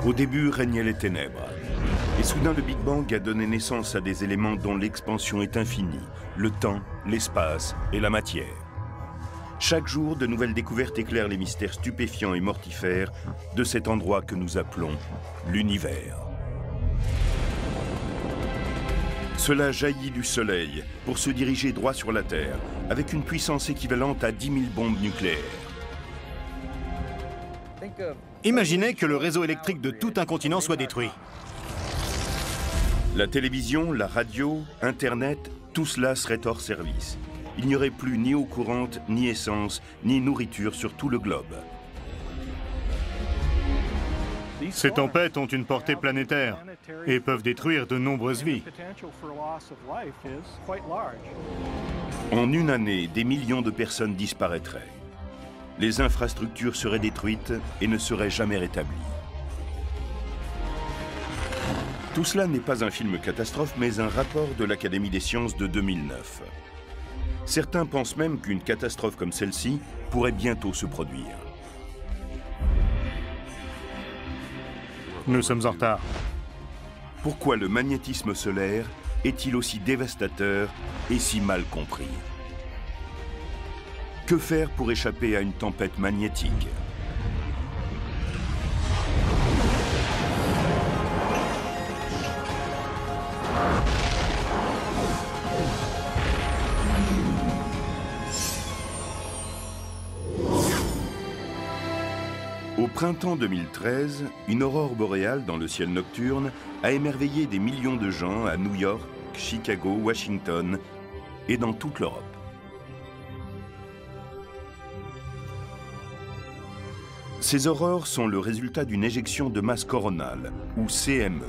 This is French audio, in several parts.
Au début régnaient les ténèbres. Et soudain, le Big Bang a donné naissance à des éléments dont l'expansion est infinie. Le temps, l'espace et la matière. Chaque jour, de nouvelles découvertes éclairent les mystères stupéfiants et mortifères de cet endroit que nous appelons l'univers. Cela jaillit du Soleil pour se diriger droit sur la Terre, avec une puissance équivalente à 10 000 bombes nucléaires. Imaginez que le réseau électrique de tout un continent soit détruit. La télévision, la radio, Internet, tout cela serait hors service. Il n'y aurait plus ni eau courante, ni essence, ni nourriture sur tout le globe. Ces tempêtes ont une portée planétaire et peuvent détruire de nombreuses vies. En une année, des millions de personnes disparaîtraient. Les infrastructures seraient détruites et ne seraient jamais rétablies. Tout cela n'est pas un film catastrophe, mais un rapport de l'Académie des sciences de 2009. Certains pensent même qu'une catastrophe comme celle-ci pourrait bientôt se produire. Nous sommes en retard. Pourquoi le magnétisme solaire est-il aussi dévastateur et si mal compris? Que faire pour échapper à une tempête magnétique? Au printemps 2013, une aurore boréale dans le ciel nocturne a émerveillé des millions de gens à New York, Chicago, Washington et dans toute l'Europe. Ces aurores sont le résultat d'une éjection de masse coronale, ou CME.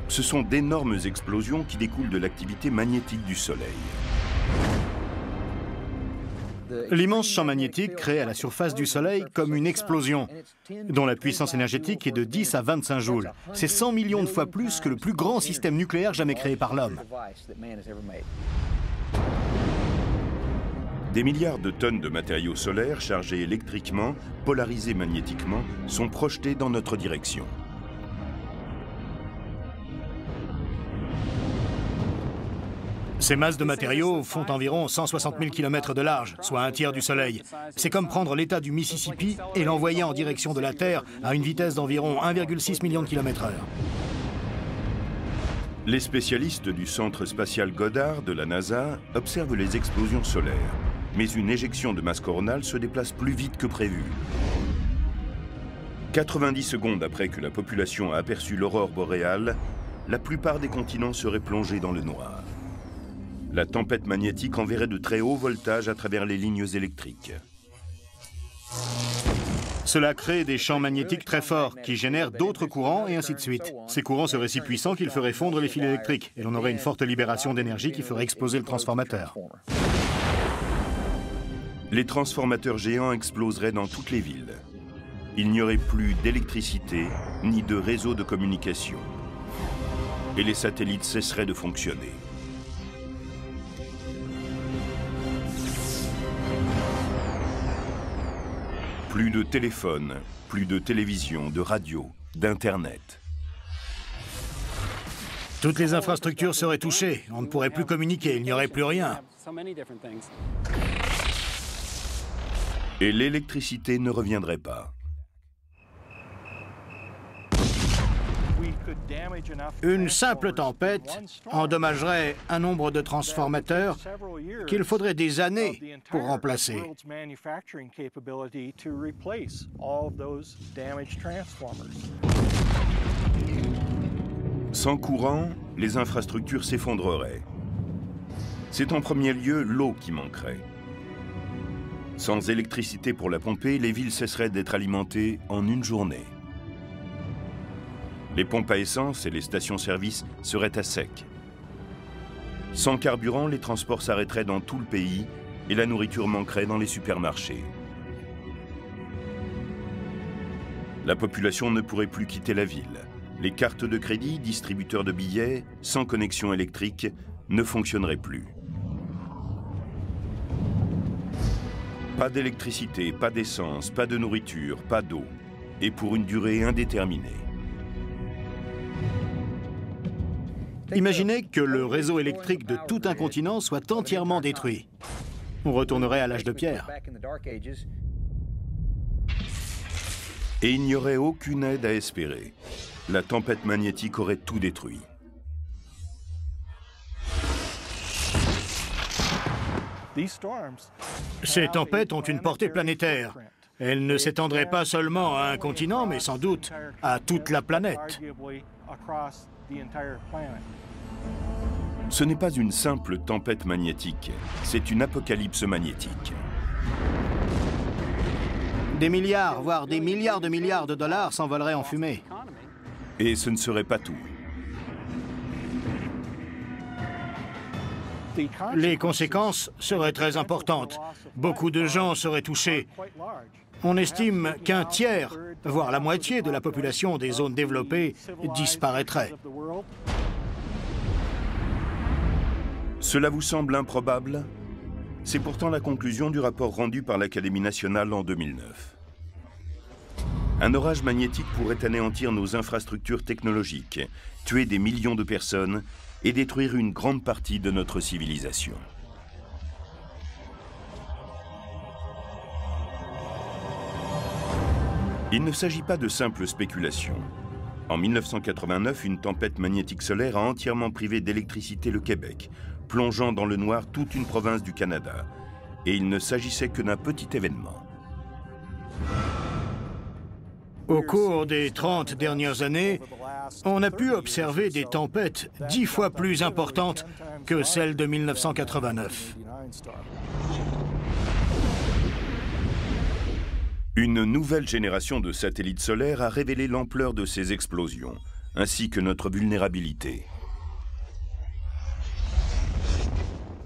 Ce sont d'énormes explosions qui découlent de l'activité magnétique du Soleil. L'immense champ magnétique crée à la surface du Soleil comme une explosion, dont la puissance énergétique est de 10 à 25 joules. C'est 100 millions de fois plus que le plus grand système nucléaire jamais créé par l'homme. Des milliards de tonnes de matériaux solaires chargés électriquement, polarisés magnétiquement, sont projetés dans notre direction. Ces masses de matériaux font environ 160 000 km de large, soit un tiers du Soleil. C'est comme prendre l'état du Mississippi et l'envoyer en direction de la Terre à une vitesse d'environ 1,6 million de km/h. Les spécialistes du Centre spatial Goddard de la NASA observent les explosions solaires. Mais une éjection de masse coronale se déplace plus vite que prévu. 90 secondes après que la population a aperçu l'aurore boréale, la plupart des continents seraient plongés dans le noir. La tempête magnétique enverrait de très hauts voltages à travers les lignes électriques. Cela crée des champs magnétiques très forts qui génèrent d'autres courants et ainsi de suite. Ces courants seraient si puissants qu'ils feraient fondre les fils électriques et l'on aurait une forte libération d'énergie qui ferait exploser le transformateur. Les transformateurs géants exploseraient dans toutes les villes. Il n'y aurait plus d'électricité ni de réseau de communication. Et les satellites cesseraient de fonctionner. Plus de téléphone, plus de télévision, de radio, d'Internet. Toutes les infrastructures seraient touchées. On ne pourrait plus communiquer, il n'y aurait plus rien. Et l'électricité ne reviendrait pas. Une simple tempête endommagerait un nombre de transformateurs qu'il faudrait des années pour remplacer. Sans courant, les infrastructures s'effondreraient. C'est en premier lieu l'eau qui manquerait. Sans électricité pour la pomper, les villes cesseraient d'être alimentées en une journée. Les pompes à essence et les stations-service seraient à sec. Sans carburant, les transports s'arrêteraient dans tout le pays et la nourriture manquerait dans les supermarchés. La population ne pourrait plus quitter la ville. Les cartes de crédit, distributeurs de billets, sans connexion électrique, ne fonctionneraient plus. Pas d'électricité, pas d'essence, pas de nourriture, pas d'eau. et pour une durée indéterminée. Imaginez que le réseau électrique de tout un continent soit entièrement détruit. On retournerait à l'âge de pierre. Et il n'y aurait aucune aide à espérer. La tempête magnétique aurait tout détruit. Ces tempêtes ont une portée planétaire. Elles ne s'étendraient pas seulement à un continent, mais sans doute à toute la planète. Ce n'est pas une simple tempête magnétique, c'est une apocalypse magnétique. Des milliards, voire des milliards de dollars s'envoleraient en fumée. Et ce ne serait pas tout. Les conséquences seraient très importantes. Beaucoup de gens seraient touchés. On estime qu'un tiers, voire la moitié de la population des zones développées disparaîtrait. Cela vous semble improbable? C'est pourtant la conclusion du rapport rendu par l'Académie nationale en 2009. Un orage magnétique pourrait anéantir nos infrastructures technologiques, tuer des millions de personnes et détruire une grande partie de notre civilisation. Il ne s'agit pas de simples spéculations. En 1989, une tempête magnétique solaire a entièrement privé d'électricité le Québec, plongeant dans le noir toute une province du Canada. Et il ne s'agissait que d'un petit événement. Au cours des 30 dernières années, on a pu observer des tempêtes 10 fois plus importantes que celles de 1989. Une nouvelle génération de satellites solaires a révélé l'ampleur de ces explosions, ainsi que notre vulnérabilité.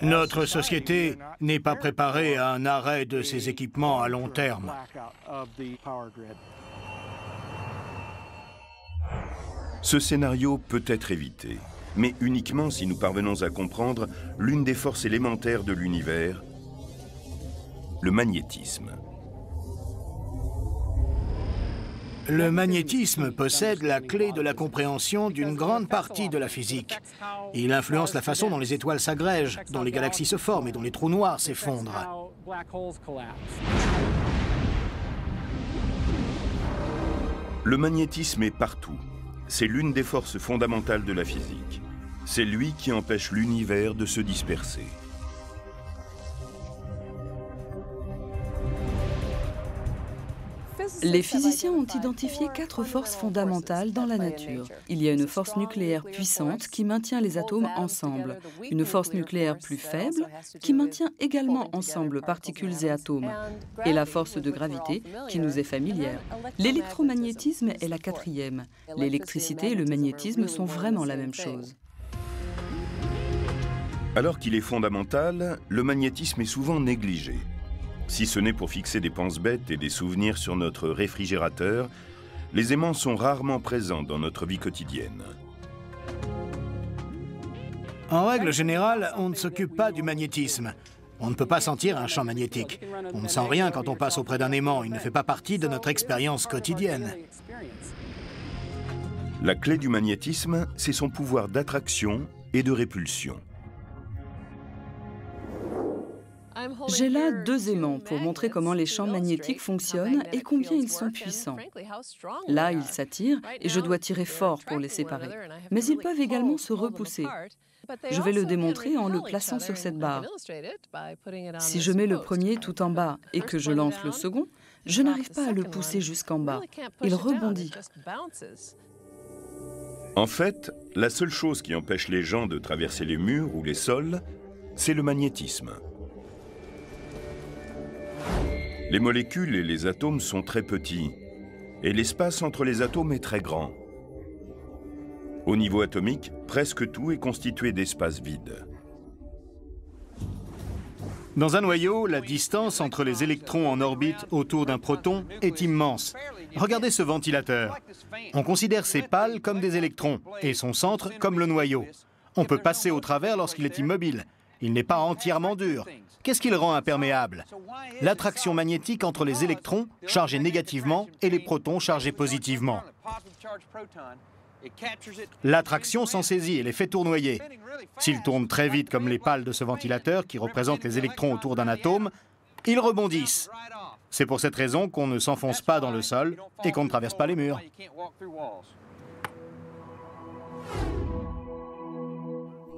Notre société n'est pas préparée à un arrêt de ces équipements à long terme. Ce scénario peut être évité, mais uniquement si nous parvenons à comprendre l'une des forces élémentaires de l'univers, le magnétisme. Le magnétisme possède la clé de la compréhension d'une grande partie de la physique. Il influence la façon dont les étoiles s'agrègent, dont les galaxies se forment et dont les trous noirs s'effondrent. Le magnétisme est partout. C'est l'une des forces fondamentales de la physique. C'est lui qui empêche l'univers de se disperser. Les physiciens ont identifié 4 forces fondamentales dans la nature. Il y a une force nucléaire puissante qui maintient les atomes ensemble, une force nucléaire plus faible qui maintient également ensemble particules et atomes, et la force de gravité qui nous est familière. L'électromagnétisme est la 4e. L'électricité et le magnétisme sont vraiment la même chose. Alors qu'il est fondamental, le magnétisme est souvent négligé. Si ce n'est pour fixer des pense-bêtes et des souvenirs sur notre réfrigérateur, les aimants sont rarement présents dans notre vie quotidienne. En règle générale, on ne s'occupe pas du magnétisme. On ne peut pas sentir un champ magnétique. On ne sent rien quand on passe auprès d'un aimant. Il ne fait pas partie de notre expérience quotidienne. La clé du magnétisme, c'est son pouvoir d'attraction et de répulsion. J'ai là 2 aimants pour montrer comment les champs magnétiques fonctionnent et combien ils sont puissants. Là, ils s'attirent et je dois tirer fort pour les séparer. Mais ils peuvent également se repousser. Je vais le démontrer en le plaçant sur cette barre. Si je mets le premier tout en bas et que je lance le second, je n'arrive pas à le pousser jusqu'en bas. Il rebondit. En fait, la seule chose qui empêche les gens de traverser les murs ou les sols, c'est le magnétisme. Les molécules et les atomes sont très petits, et l'espace entre les atomes est très grand. Au niveau atomique, presque tout est constitué d'espaces vides. Dans un noyau, la distance entre les électrons en orbite autour d'un proton est immense. Regardez ce ventilateur. On considère ses pales comme des électrons et son centre comme le noyau. On peut passer au travers lorsqu'il est immobile. Il n'est pas entièrement dur. Qu'est-ce qui le rend imperméable? L'attraction magnétique entre les électrons chargés négativement et les protons chargés positivement. L'attraction s'en saisit et les fait tournoyer. S'ils tournent très vite comme les pales de ce ventilateur qui représentent les électrons autour d'un atome, ils rebondissent. C'est pour cette raison qu'on ne s'enfonce pas dans le sol et qu'on ne traverse pas les murs.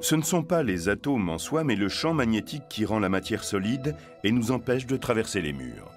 Ce ne sont pas les atomes en soi, mais le champ magnétique qui rend la matière solide et nous empêche de traverser les murs.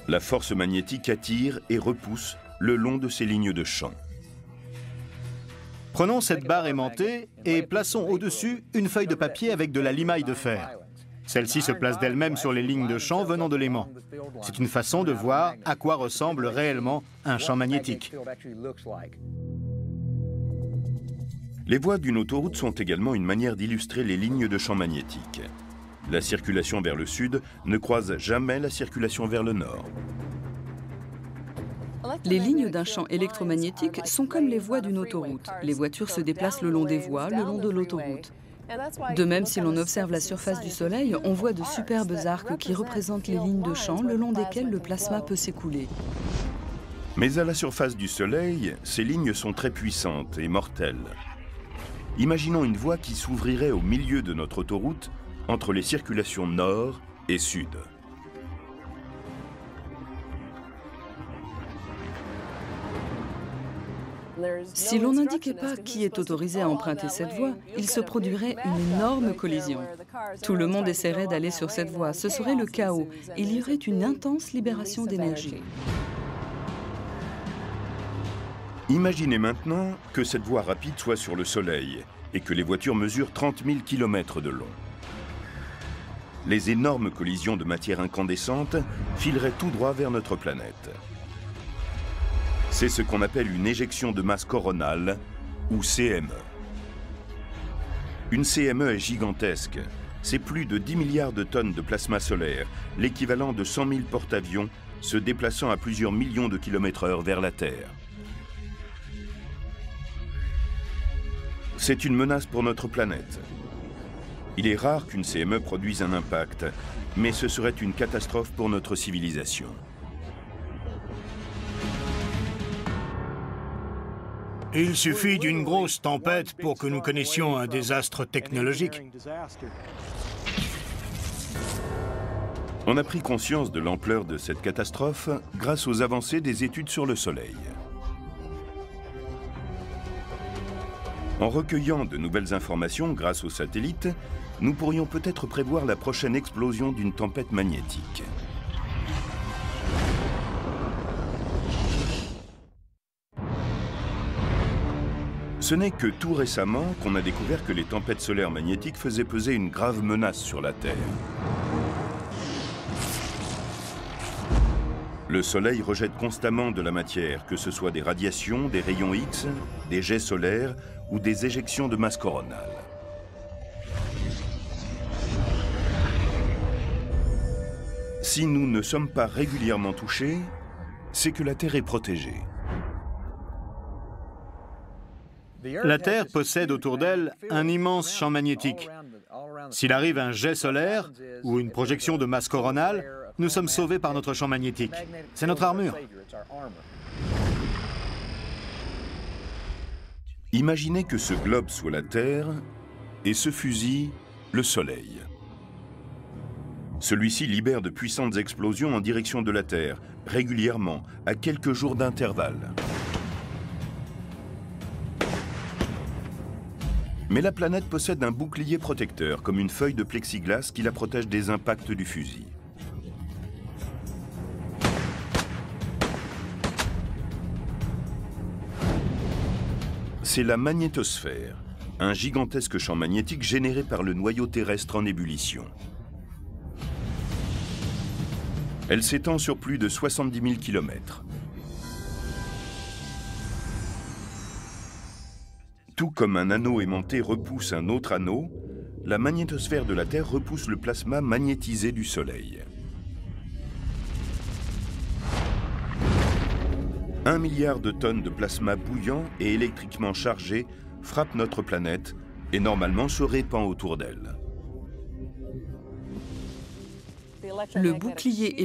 La force magnétique attire et repousse le long de ces lignes de champ. Prenons cette barre aimantée et plaçons au-dessus une feuille de papier avec de la limaille de fer. Celle-ci se place d'elle-même sur les lignes de champ venant de l'aimant. C'est une façon de voir à quoi ressemble réellement un champ magnétique. Les voies d'une autoroute sont également une manière d'illustrer les lignes de champ magnétique. La circulation vers le sud ne croise jamais la circulation vers le nord. Les lignes d'un champ électromagnétique sont comme les voies d'une autoroute. Les voitures se déplacent le long des voies, le long de l'autoroute. De même, si l'on observe la surface du Soleil, on voit de superbes arcs qui représentent les lignes de champ le long desquelles le plasma peut s'écouler. Mais à la surface du Soleil, ces lignes sont très puissantes et mortelles. Imaginons une voie qui s'ouvrirait au milieu de notre autoroute entre les circulations nord et sud. Si l'on n'indiquait pas qui est autorisé à emprunter cette voie, il se produirait une énorme collision. Tout le monde essaierait d'aller sur cette voie, ce serait le chaos. Il y aurait une intense libération d'énergie. Imaginez maintenant que cette voie rapide soit sur le Soleil et que les voitures mesurent 30 000 km de long. Les énormes collisions de matière incandescente fileraient tout droit vers notre planète. C'est ce qu'on appelle une éjection de masse coronale, ou CME. Une CME est gigantesque. C'est plus de 10 milliards de tonnes de plasma solaire, l'équivalent de 100 000 porte-avions se déplaçant à plusieurs millions de kilomètres/heure vers la Terre. C'est une menace pour notre planète. Il est rare qu'une CME produise un impact, mais ce serait une catastrophe pour notre civilisation. Il suffit d'une grosse tempête pour que nous connaissions un désastre technologique. On a pris conscience de l'ampleur de cette catastrophe grâce aux avancées des études sur le Soleil. En recueillant de nouvelles informations grâce aux satellites, nous pourrions peut-être prévoir la prochaine explosion d'une tempête magnétique. Ce n'est que tout récemment qu'on a découvert que les tempêtes solaires magnétiques faisaient peser une grave menace sur la Terre. Le Soleil rejette constamment de la matière, que ce soit des radiations, des rayons X, des jets solaires ou des éjections de masse coronale. Si nous ne sommes pas régulièrement touchés, c'est que la Terre est protégée. La Terre possède autour d'elle un immense champ magnétique. S'il arrive un jet solaire ou une projection de masse coronale, nous sommes sauvés par notre champ magnétique. C'est notre armure. Imaginez que ce globe soit la Terre et ce fusil, le Soleil. Celui-ci libère de puissantes explosions en direction de la Terre, régulièrement, à quelques jours d'intervalle. Mais la planète possède un bouclier protecteur, comme une feuille de plexiglas qui la protège des impacts du fusil. C'est la magnétosphère, un gigantesque champ magnétique généré par le noyau terrestre en ébullition. Elle s'étend sur plus de 70 000 km. Tout comme un anneau aimanté repousse un autre anneau, la magnétosphère de la Terre repousse le plasma magnétisé du Soleil. 1 milliard de tonnes de plasma bouillant et électriquement chargé frappent notre planète et normalement se répand autour d'elle. Le bouclier